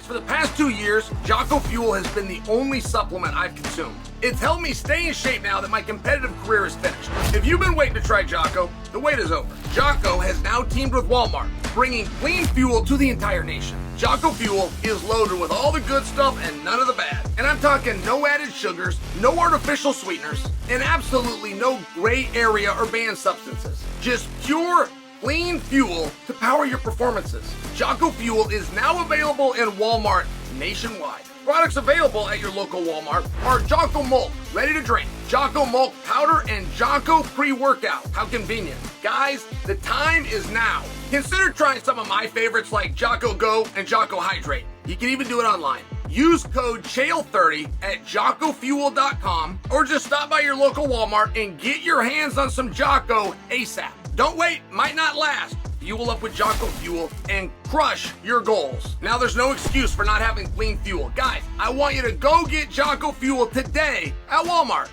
For the past 2 years, Jocko Fuel has been the only supplement I've consumed. It's helped me stay in shape now that my competitive career is finished. If you've been waiting to try Jocko, the wait is over. Jocko has now teamed with Walmart, bringing clean fuel to the entire nation. Jocko Fuel is loaded with all the good stuff and none of the bad. And I'm talking no added sugars, no artificial sweeteners, and absolutely no gray area or banned substances. Just pure, clean fuel to power your performances. Jocko Fuel is now available in Walmart nationwide. Products available at your local Walmart are Jocko Malt, ready to drink, Jocko Malt Powder, and Jocko Pre-Workout. How convenient. Guys, the time is now. Consider trying some of my favorites like Jocko Go and Jocko Hydrate. You can even do it online. Use code CHAEL30 at JockoFuel.com or just stop by your local Walmart and get your hands on some Jocko ASAP. Don't wait, might not last. Fuel up with Jocko Fuel and crush your goals. Now there's no excuse for not having clean fuel. Guys, I want you to go get Jocko Fuel today at Walmart.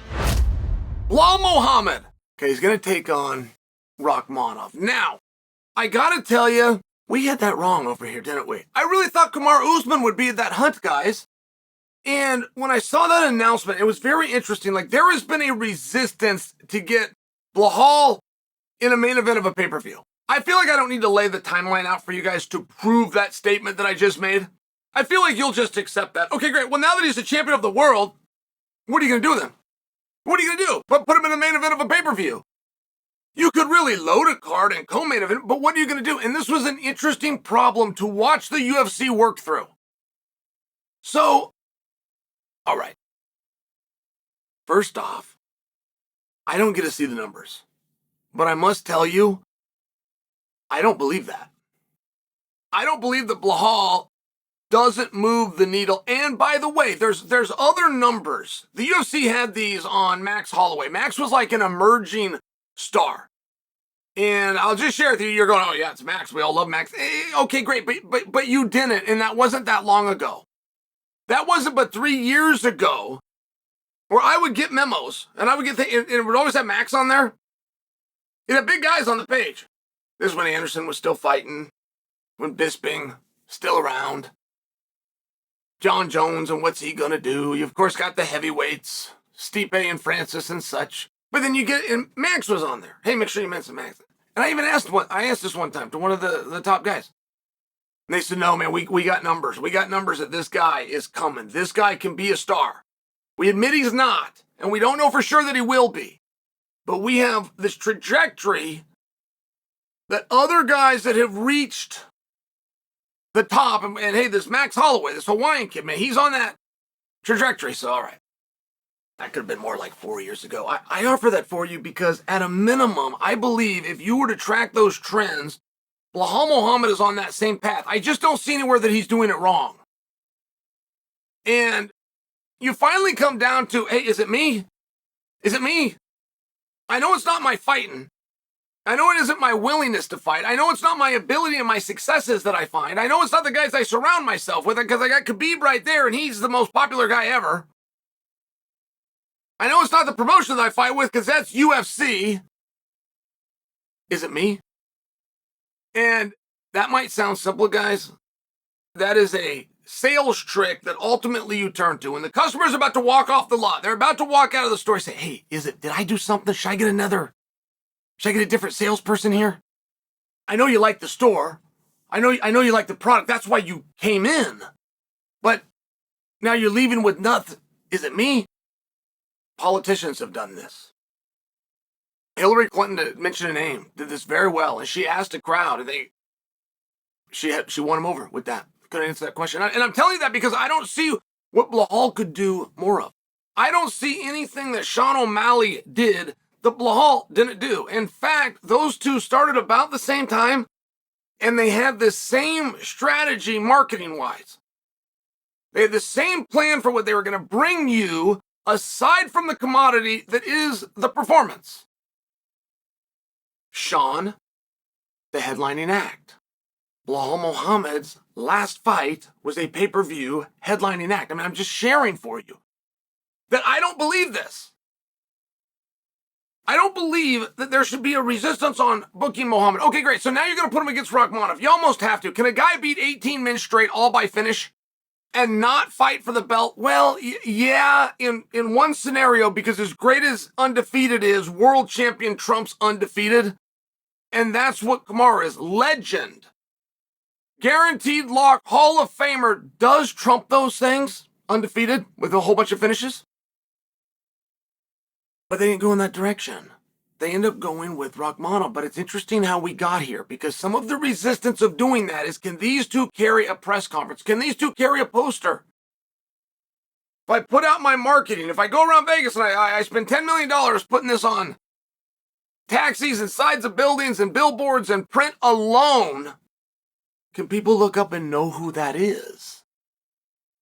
Belal Muhammad. Okay, he's gonna take on Rakhmonov. Now, I gotta tell you, we had that wrong over here, didn't we? I really thought Kamaru Usman would be that hunt, guys. And when I saw that announcement, it was very interesting. Like, there has been a resistance to get Belal in a main event of a pay-per-view. I feel like I don't need to lay the timeline out for you guys to prove that statement that I just made. I feel like you'll just accept that. Okay, great. Well, now that he's the champion of the world, what are you going to do with him? What are you going to do? Put him in the main event of a pay-per-view. You could really load a card and co-main event, but what are you going to do? And this was an interesting problem to watch the UFC work through. So, all right. First off, I don't get to see the numbers. But I must tell you, I don't believe that. I don't believe that Belal doesn't move the needle. And by the way, there's other numbers. The UFC had these on Max Holloway. Max was like an emerging star. And I'll just share with you, you're going, oh yeah, it's Max. We all love Max. Okay, great. But you didn't. And that wasn't that long ago. That wasn't but 3 years ago where I would get memos and I would get and it would always have Max on there. It had big guys on the page. This is when Anderson was still fighting, when Bisping still around. Jon Jones and what's he gonna do? You of course got the heavyweights, Stipe and Francis and such. But then you get, and Max was on there. Hey, make sure you mention Max. And I even asked this one time to one of the top guys. And they said, no, man, we got numbers. We got numbers that this guy is coming. This guy can be a star. We admit he's not, and we don't know for sure that he will be. But we have this trajectory that other guys that have reached the top, and hey, this Max Holloway, this Hawaiian kid, man, he's on that trajectory. So, all right, that could have been more like 4 years ago. I offer that for you because at a minimum, I believe if you were to track those trends, Belal Muhammad is on that same path. I just don't see anywhere that he's doing it wrong. And you finally come down to, hey, is it me? Is it me? I know it's not my fighting. I know it isn't my willingness to fight. I know it's not my ability and my successes that I find. I know it's not the guys I surround myself with because I got Khabib right there and he's the most popular guy ever. I know it's not the promotion that I fight with because that's UFC. Is it me? And that might sound simple, guys. That is a sales trick that ultimately you turn to. When the customer's about to walk off the lot, they're about to walk out of the store, say, hey, did I do something? Should I get a different salesperson here? I know you like the store. I know you like the product. That's why you came in. But now you're leaving with nothing. Is it me? Politicians have done this. Hillary Clinton, to mention a name, did this very well. And she asked a crowd, and she won them over with that. Couldn't answer that question. And I'm telling you that because I don't see what Belal could do more of. I don't see anything that Sean O'Malley did that Belal didn't do. In fact, those two started about the same time, and they had the same strategy marketing-wise. They had the same plan for what they were going to bring you aside from the commodity that is the performance. Sean, the headlining act. Belal Muhammad's last fight was a pay-per-view headlining act. I mean, I'm just sharing for you that I don't believe this. I don't believe that there should be a resistance on booking Muhammad. Okay, great. So now you're going to put him against Rakhmonov. You almost have to. Can a guy beat 18 men straight all by finish? and not fight for the belt? Well, yeah, in one scenario, because as great as undefeated is, world champion trumps undefeated. And that's what Kamaru is. Legend. Guaranteed lock, Hall of Famer. Does trump those things? Undefeated with a whole bunch of finishes? But they didn't go in that direction. They end up going with Rakhmonov. But it's interesting how we got here, because some of the resistance of doing that is, can these two carry a press conference? Can these two carry a poster? If I put out my marketing, if I go around Vegas and I spend $10 million putting this on taxis and sides of buildings and billboards and print alone, can people look up and know who that is?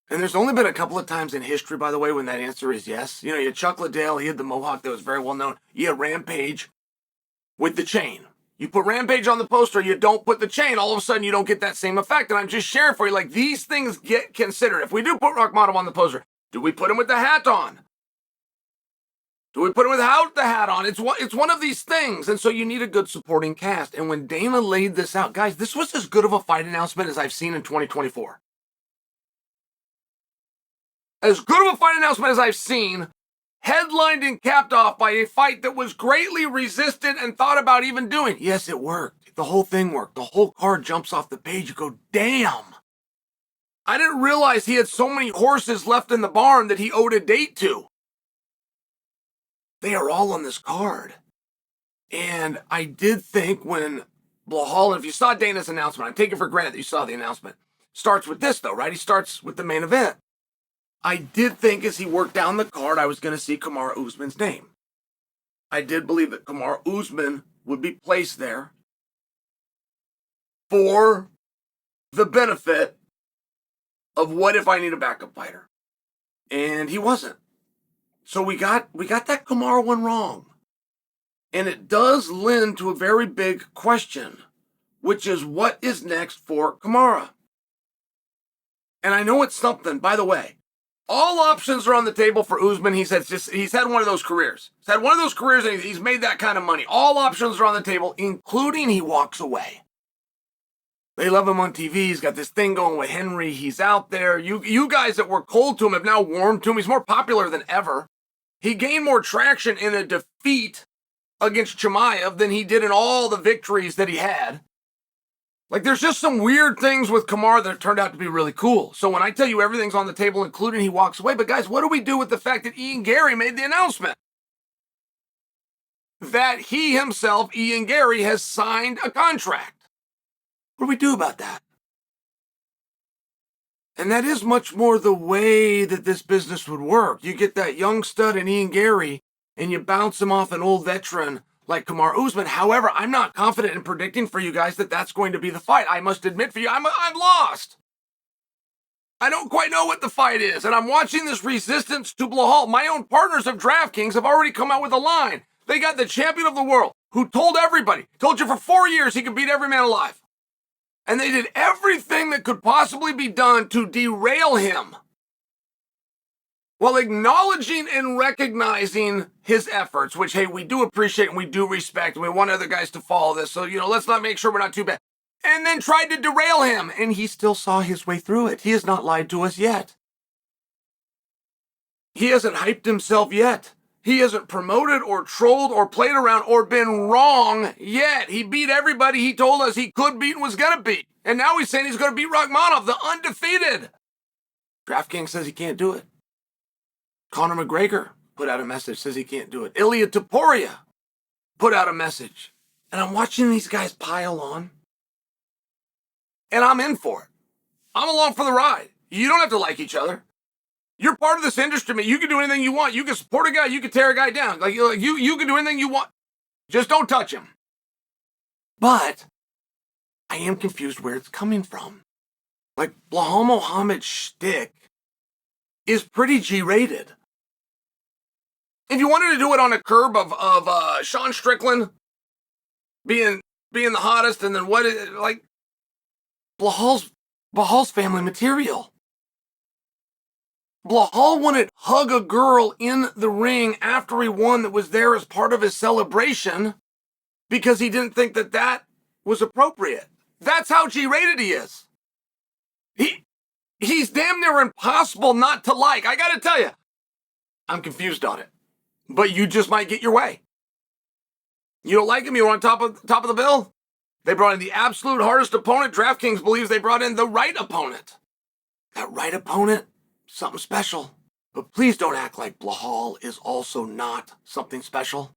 And there's only been a couple of times in history, by the way, when that answer is yes. You had Chuck Liddell, he had the mohawk that was very well known. You had Rampage with the chain. You put Rampage on the poster, you don't put the chain, all of a sudden you don't get that same effect. And I'm just sharing for you, like, these things get considered. If we do put Rakhmonov on the poster, do we put him with the hat on? Do we put him without the hat on? It's one of these things. And so you need a good supporting cast. And when Dana laid this out, guys, this was as good of a fight announcement as I've seen in 2024. As good of a fight announcement as I've seen, headlined and capped off by a fight that was greatly resisted and thought about even doing. Yes, it worked. The whole thing worked. The whole card jumps off the page. You go, damn. I didn't realize he had so many horses left in the barn that he owed a date to. They are all on this card. And I did think when Belal, and if you saw Dana's announcement, I'm taking for granted that you saw the announcement, starts with this though, right? He starts with the main event. I did think as he worked down the card, I was going to see Kamaru Usman's name. I did believe that Kamaru Usman would be placed there for the benefit of what if I need a backup fighter. And he wasn't. So we got that Kamaru one wrong. And it does lend to a very big question, which is what is next for Kamaru? And I know it's something, by the way. All options are on the table for Usman. He's had one of those careers. He's had one of those careers and he's made that kind of money. All options are on the table, including he walks away. They love him on TV. He's got this thing going with Henry. He's out there. You guys that were cold to him have now warmed to him. He's more popular than ever. He gained more traction in a defeat against Chimaev than he did in all the victories that he had. Like, there's just some weird things with Kamaru that turned out to be really cool. So when I tell you everything's on the table, including he walks away, but guys, what do we do with the fact that Ian Gary made the announcement? That he himself, Ian Gary, has signed a contract. What do we do about that? And that is much more the way that this business would work. You get that young stud in Ian Gary, and you bounce him off an old veteran like Kamaru Usman. However, I'm not confident in predicting for you guys that that's going to be the fight. I must admit for you, I'm lost. I don't quite know what the fight is, and I'm watching this resistance to Belal. My own partners of DraftKings have already come out with a line. They got the champion of the world who told everybody, told you for 4 years he could beat every man alive. And they did everything that could possibly be done to derail him, while acknowledging and recognizing his efforts, which, hey, we do appreciate and we do respect, and we want other guys to follow this. So, let's not make sure we're not too bad. And then tried to derail him, and he still saw his way through it. He has not lied to us yet. He hasn't hyped himself yet. He hasn't promoted or trolled or played around or been wrong yet. He beat everybody he told us he could beat and was going to beat. And now he's saying he's going to beat Rakhmonov, the undefeated. DraftKings says he can't do it. Conor McGregor put out a message, says he can't do it. Ilia Topuria put out a message. And I'm watching these guys pile on. And I'm in for it. I'm along for the ride. You don't have to like each other. You're part of this industry, man. You can do anything you want. You can support a guy. You can tear a guy down. Like you can do anything you want. Just don't touch him. But I am confused where it's coming from. Like, Belal Muhammad's shtick is pretty G-rated. If you wanted to do it on a curb of Sean Strickland being the hottest, and then Belal's family material. Belal wouldn't hug a girl in the ring after he won that was there as part of his celebration because he didn't think that was appropriate. That's how G-rated he is. He's damn near impossible not to like. I gotta tell you, I'm confused on it. But you just might get your way. You don't like him? You want on top of the bill? They brought in the absolute hardest opponent. DraftKings believes they brought in the right opponent. That right opponent, something special. But please don't act like Belal is also not something special.